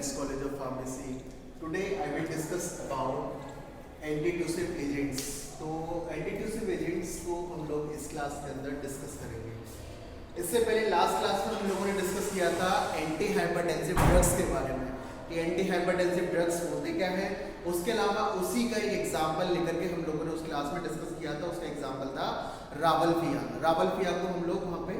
Friends College of Pharmacy. Today I will discuss about antitussive agents. तो antitussive agents को हम लोग इस क्लास के अंदर डिस्कस करेंगे. इससे पहले लास्ट क्लास में हम लोगों ने डिस्कस किया था एंटी हाइपरटेंसिव ड्रग्स के बारे में कि एंटी हाइपरटेंसिव ड्रग्स होते क्या है. उसके अलावा उसी का एक एग्जाम्पल लेकर के हम लोगों ने उस क्लास में डिस्कस किया था. उसका एग्जाम्पल था रावल्फिया. रावल्फिया को हम लोग वहाँ पे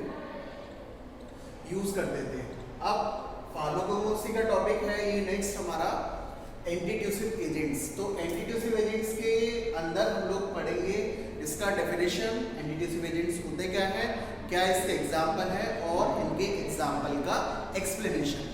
यूज करते थे. अब फॉलो को उसी का टॉपिक है ये नेक्स्ट हमारा एंटीट्यूसिव एजेंट्स. तो एंटीट्यूसिव एजेंट्स के अंदर हम लोग पढ़ेंगे इसका डेफिनेशन, एंटीट्यूसिव एजेंट्स होते क्या है, क्या इसके एग्जाम्पल है और इनके एग्जाम्पल का एक्सप्लेनेशन.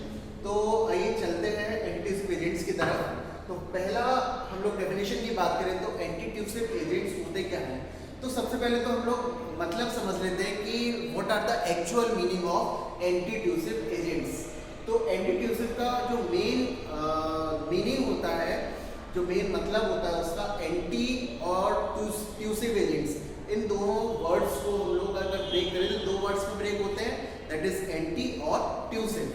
तो आइए चलते हैं एंटीट्यूसिव एजेंट्स की तरफ. तो पहला हम लोग डेफिनेशन की बात करें तो एंटीट्यूसिव एजेंट्स होते क्या हैं. तो सबसे पहले तो हम लोग मतलब समझ लेते हैं कि what are the actual meaning of antitussive agents. तो एंटीट्यूसिव का जो मेन मीनिंग होता है, जो मेन मतलब होता है उसका, एंटी और ट्यूसिव एजेंट्स, इन दोनों वर्ड्स को हम लोग अगर ब्रेक करें तो दो वर्ड्स में ब्रेक होते हैं, दैट इज एंटी और ट्यूसिव.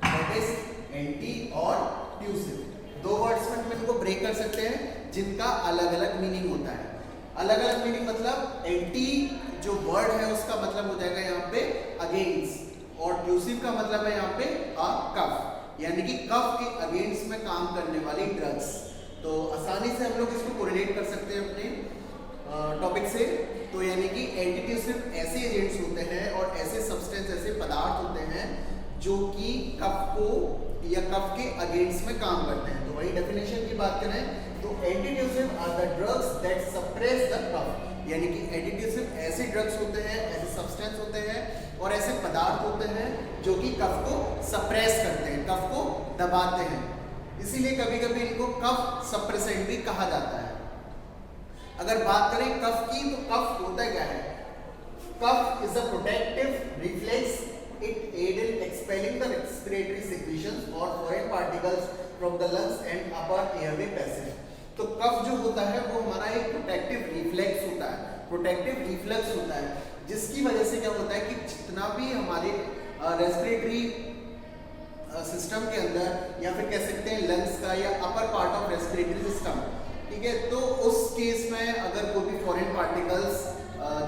दैट इज एंटी और ट्यूसिव. दो वर्ड्स में हम इनको ब्रेक कर सकते हैं जिनका अलग अलग मीनिंग होता है. अलग अलग मीनिंग मतलब एंटी जो वर्ड है उसका मतलब हो जाएगा यहाँ पे अगेंस्ट, और ट्यूसिव का मतलब है यहाँ पे कफ, यानी कि कफ के अगेंस्ट में काम करने वाली ड्रग्स. तो आसानी से हम लोग इसको कोरिलेट कर सकते हैं अपने टॉपिक से. तो यानी कि एंटीट्यूसिव ऐसे एजेंट्स होते हैं और ऐसे सब्सटेंस, ऐसे पदार्थ होते हैं जो कि कफ को या कफ के अगेंस्ट में काम करते हैं. तो वही डेफिनेशन की बात करें तो antitussive are the drugs that suppress the cough. यानी कि एंटीट्यूसिव ऐसे ड्रग्स होते हैं, ऐसे सब्सटेंस होते हैं और ऐसे पदार्थ होते हैं जो कि कफ को सप्रेस करते हैं, कफ को दबाते हैं. इसीलिए कभी कभी इनको कफ सप्रेसेंट भी कहा जाता है. अगर बात करें कफ की तो कफ होता क्या है. Cough is a protective reflex. It aid in expelling the respiratory secretions और foreign particles from the lungs and upper airway passage. तो कफ जो होता है वो हमारा एक प्रोटेक्टिव रिफ्लेक्स होता है, प्रोटेक्टिव रिफ्लेक्स होता है, जिसकी वजह से क्या होता है कि जितना भी हमारे रेस्पिरेटरी सिस्टम के अंदर या फिर कह सकते हैं लंग्स का या upper part of respiratory system, ठीक है, तो उस केस में अगर कोई भी फॉरेन पार्टिकल्स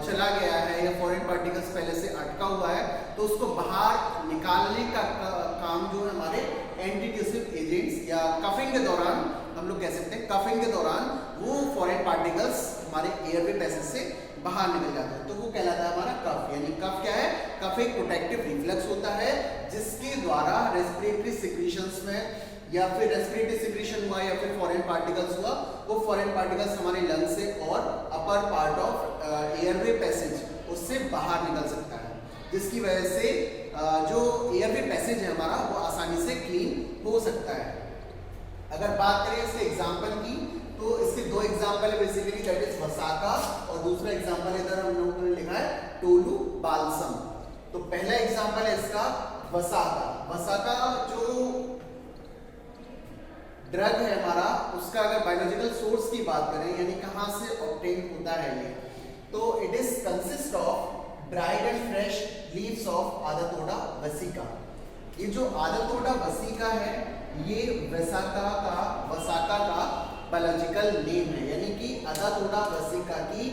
चला गया है या फॉरेन पार्टिकल्स पहले से अटका हुआ है तो उसको बाहर निकालने का काम जो है हमारे एंटीट्यूसिव एजेंट्स या कफिंग के दौरान, हम लोग कह सकते हैं कफिंग के दौरान वो फॉरेन पार्टिकल्स हमारे एयरवे पैसेज से बाहर निकल जाते हैं. तो वो कहलाता है हमारा कफ. यानी कफ क्या है, कफ एक प्रोटेक्टिव रिफ्लेक्स होता है जिसके द्वारा रेस्पिरेटरी सिक्रीशंस में या फिर रेस्पिरेटरी सिक्रीशन हुआ या फिर फॉरेन पार्टिकल्स हुआ, वो फॉरेन पार्टिकल्स हमारे लंग से और upper part of airway passage उससे बाहर निकल सकता है, जिसकी वजह से जो एयरवे पैसेज है हमारा वो आसानी से क्लीन हो सकता है. अगर बात करें इसके एग्जाम्पल की तो इसके दो एग्जाम्पल है बेसिकली, दैट इज वसाका और दूसरा एग्जाम्पल इधर हम लोगों ने लिखा है टोलू बालसम. तो पहला एग्जाम्पल है इसका वसाका. वसाका जो ड्रग है हमारा, उसका अगर बायोलॉजिकल सोर्स की बात करें यानी कहाँ से ऑब्टेन होता है ये, तो it is consist of dried and fresh leaves of Adhatoda vasica. ये जो आदातोडा वसिका है ये वसाका का बायोलॉजिकल नेम है. यानी कि आदातोडा वसिका की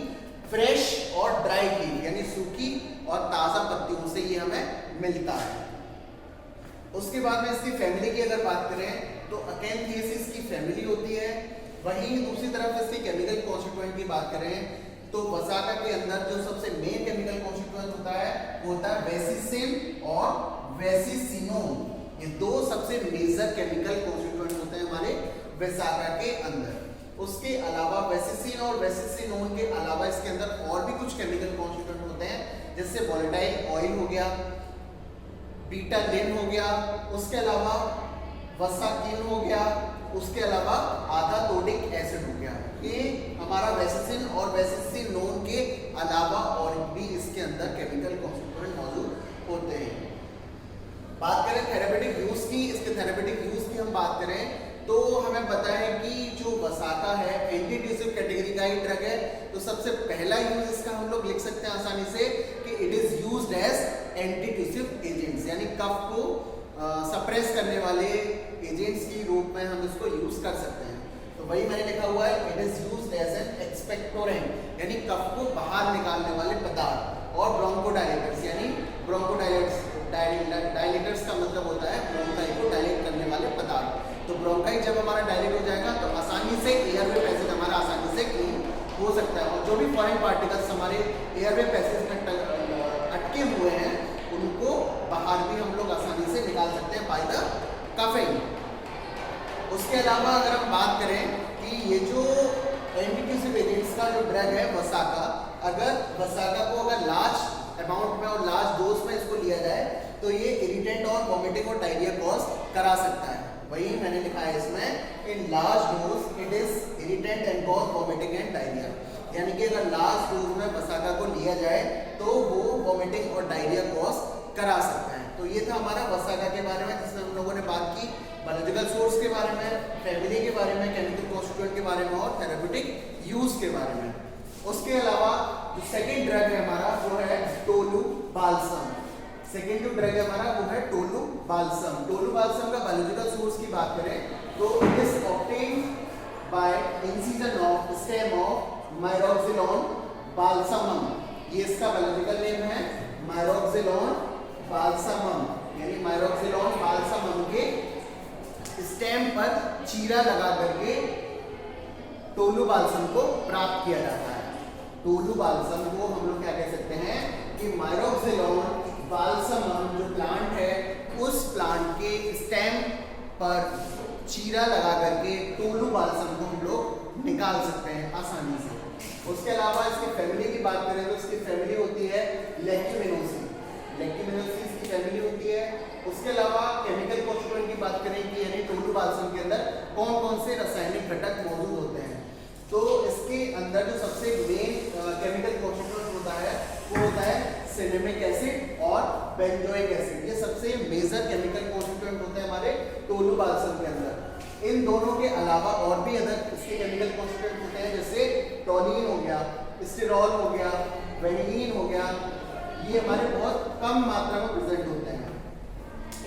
फ्रेश और ड्राई लीव यानी सूखी और ताजा पत्तियों से ये हमें मिलता है. उसके बाद में इसकी फैमिली की अगर बात करें तो अकेंथियसिस की फैमिली होती है. वहीं दूसरी तरफ इसके केमिकल कॉन्स्टिट्यूएंट की बात करें तो वसाका के अंदर जो सबसे मेन केमिकल कॉन्स्टिट्यूएंट होता है वो होता है वेसिसिन और वेसिसिनोन. ये दो सबसे मेजर केमिकल कॉन्स्टिट्यूएंट होते हैं हमारे वसाका के अंदर. उसके अलावा वेसिसिन और वेसिसिनोन के अलावा इसके अंदर और भी कुछ केमिकल कॉन्स्टिट्यूएंट होते हैं, जैसे वोलेटाइल ऑयल हो गया, बीटालिन हो गया, उसके अलावा वसाकिन हो गया, उसके अलावा आदातोडिक एसिड हो गया. ये हमारा वेसिसिन और वेसिसिनोन के अलावा और भी इसके अंदर केमिकल कॉन्स्टिट्यूएंट मौजूद होते हैं. बात करें थेरेपेटिक यूज की, इसके थेरेपेटिक यूज की हम बात करें तो हमें पता है कि जो वसाका है एंटीट्यूसिव कैटेगरी का ही ड्रग है. तो सबसे पहला यूज इसका हम लोग लिख सकते हैं आसानी से कि it is used as antitussive agents, यानी कफ को सप्रेस करने वाले एजेंट्स के रूप में हम इसको यूज कर सकते हैं। तो वही मैंने लिखा हुआ है, it is used as an expectorant यानी कफ को बाहर निकालने वाले पदार्थ, और ब्रोंकोडायलेटर्स यानी डायलेटर्स का मतलब होता है ब्रोंकाई को डायलेट करने वाले पदार्थ। तो ब्रोंकाई जब हमारा डायलेट हो जाएगा तो आसानी से एयरवे पैसेज हमारा आसानी से क्लीन हो सकता है, और जो भी फॉरेन पार्टिकल्स हमारे एयरवे पैसेज में अटके हुए हैं उनको बाहर भी हम लोग आसानी से निकाल सकते हैं बाय द कफिंग। उसके अलावा अगर हम बात करें कि ये जो एंटीट्यूसिव एजेंट्स का जो ड्रग है वसाका, अगर वसाका को अगर लार्ज अमाउंट में और लार्ज डोज में इसको लिया जाए तो ये इरिटेंट और वॉमिटिंग और डायरिया कॉज करा सकता है। वही मैंने लिखा है इसमें, in large dose it is irritant and cause vomiting and diarrhoea, यानी कि अगर लार्ज डोज में वसाका को लिया जाए तो वो वॉमिटिंग और डायरिया कॉज करा सकता है। तो ये था हमारा वसाका के बारे में, जिसमें हम लोगों ने बात की बायोलॉजिकल सोर्स के बारे में, फैमिली के बारे में, केमिकल कॉन्स्टिट्यूएंट के बारे में और थेरेप्यूटिक यूज के बारे में। उसके अलावा जो सेकंड ड्रग है हमारा वो है टोलुबाल्सम। सेकंड जो ड्रग है हमारा वो है टोलुबाल्सम। टोलुबाल्सम का बायोलॉजिकल सोर्स की बात करें तो it is obtained by incision of stem of Myroxylon balsamum. ये इसका बायोलॉजिकल नेम है मायरोक्सिलोन बाल्समम, यानी मायरोक्सिलोन बाल्समम के स्टेम पर चीरा लगा करके टोलुबाल्सम को प्राप्त किया जाता है। टोलुबाल्सम को हम लोग क्या कह सकते हैं कि मायरोक्सिलोन बाल्समम जो प्लांट है उस प्लांट के स्टेम पर चीरा लगा करके टोलुबाल्सम को हम लोग निकाल सकते हैं आसानी से। उसके अलावा इसकी फैमिली की बात करें तो इसकी फैमिली होती है लेक्टिमिनोसी, लेक्टिमिनोसी इसकी फैमिली होती है। उसके अलावा केमिकल कॉन्स्टिट्यूएंट की बात करें कि यानी टोलुबाल्सम के अंदर कौन कौन से रासायनिक घटक मौजूद होते हैं, तो इसके अंदर जो सबसे मेन केमिकल कॉन्स्टिट्यूएंट होता है वो होता है सिनेमिक एसिड और बेंजोइक एसिड। ये सबसे मेजर केमिकल कॉन्स्टिट्यूएंट होते हैं हमारे टोलुबाल्सम के अंदर। इन दोनों के अलावा और भी अदर इसके केमिकल कॉन्स्टिट्यूएंट होते हैं, जैसे टोलिन हो गया, स्टिरॉल हो गया, वेनिलीन हो गया, ये हमारे बहुत कम मात्रा में प्रेजेंट होते हैं।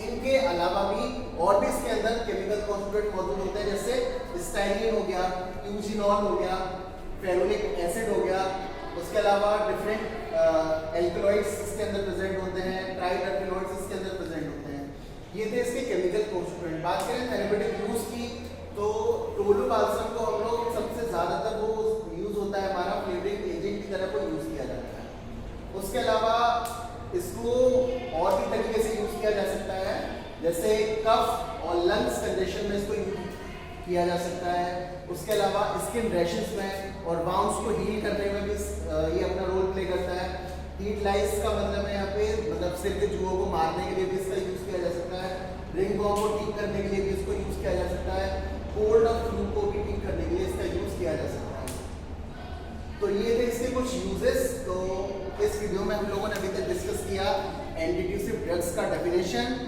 इनके अलावा भी और भी इसके अंदर केमिकल कॉन्स्टिट्यूएंट मौजूद होते हैं, जैसे स्टाइलिन हो गया, यूजिनॉल हो गया, फेरुलिक एसिड हो गया। उसके अलावा डिफरेंट एल्कलॉइड्स इसके अंदर प्रेजेंट होते हैं, ट्राइटरपेनॉइड्स इसके अंदर प्रेजेंट होते हैं। ये थे इसके केमिकल कॉन्स्टिट्यूएंट। बात करें थेरेप्यूटिक यूज की तो टोलुबाल्सम को हम लोग सबसे ज़्यादातर वो यूज होता है हमारा फ्लेवरिंग एजेंट की तरह को यूज किया जाता है। उसके अलावा इसको और भी तरीके से यूज किया जा सकता है, जैसे कफ और लंग्स कंडीशन में इसको यूज किया जा सकता है। उसके अलावा स्किन रैशेस में और बाउंस को हील करने में भी ये अपना रोल प्ले करता है। हीट लाइस का मतलब है यहाँ पे मतलब सिर के जुओं को मारने के लिए भी इसका यूज किया जा सकता है। रिंगवॉर्म को ठीक करने के लिए भी इसको यूज किया जा सकता है। कोल्ड और फ्लू को भी ठीक करने के लिए इसका यूज किया जा सकता है। तो ये थे इसके कुछ यूजेस। तो इस वीडियो में हम लोगों ने अभी तक डिस्कस किया एंटीट्यूसिव ड्रग्स का डेफिनेशन,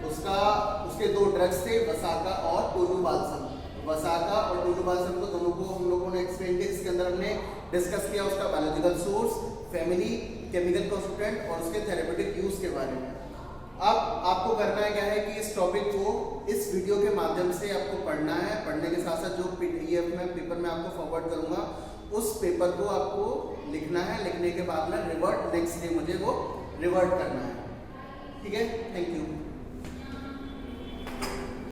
उसके दो ड्रग्स थे वसाका और टोलुबाल्सम। वसाका और टोलुबाल्सम को दोनों को हम लोगों ने एक्सप्लेन किया, इसके अंदर हमने डिस्कस किया उसका biological source, family, chemical constituent और उसके थेरेप्यूटिक यूज के बारे में। अब आपको करना है क्या है कि इस टॉपिक को इस वीडियो के माध्यम से आपको पढ़ना है। पढ़ने के साथ साथ जो PDF में पेपर में आपको फॉरवर्ड करूंगा उस पेपर को आपको लिखना है। लिखने के बाद में नेक्स्ट डे मुझे वो रिवर्ट करना है। ठीक है, थैंक यू।